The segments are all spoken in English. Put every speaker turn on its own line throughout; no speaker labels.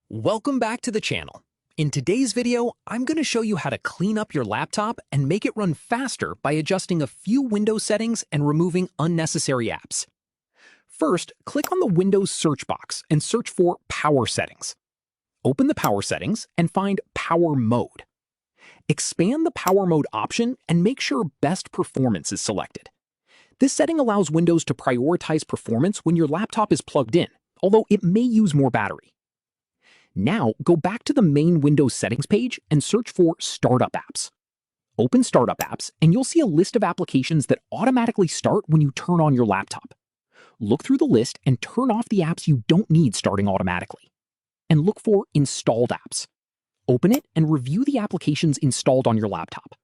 Welcome back to the channel. In today's video, I'm going to show you how to clean up your laptop and make it run faster by adjusting a few Windows settings and removing unnecessary apps. First, click on the Windows search box and search for Power Settings. Open the Power Settings and find Power Mode. Expand the Power Mode option and make sure Best Performance is selected. This setting allows Windows to prioritize performance when your laptop is plugged in, although it may use more battery. Now, go back to the main Windows settings page and search for Startup Apps. Open Startup Apps and you'll see a list of applications that automatically start when you turn on your laptop. Look through the list and turn off the apps you don't need starting automatically. And look for Installed Apps. Open it and review the applications installed on your laptop.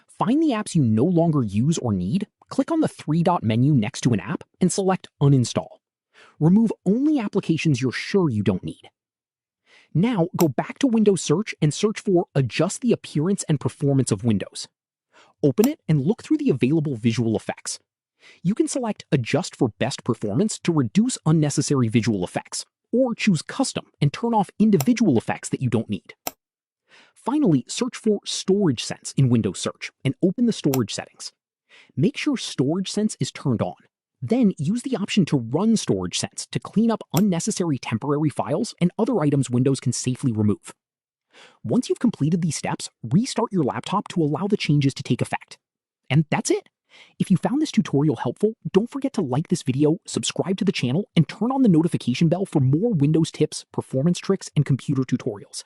Find the apps you no longer use or need, click on the three-dot menu next to an app and select Uninstall. Remove only applications you're sure you don't need. Now, go back to Windows Search and search for Adjust the Appearance and Performance of Windows. Open it and look through the available visual effects. You can select Adjust for Best Performance to reduce unnecessary visual effects, or choose Custom and turn off individual effects that you don't need. Finally, search for Storage Sense in Windows Search and open the storage settings. Make sure Storage Sense is turned on. Then use the option to run Storage Sense to clean up unnecessary temporary files and other items Windows can safely remove. Once you've completed these steps, restart your laptop to allow the changes to take effect. And that's it. If you found this tutorial helpful, don't forget to like this video, subscribe to the channel, and turn on the notification bell for more Windows tips, performance tricks, and computer tutorials.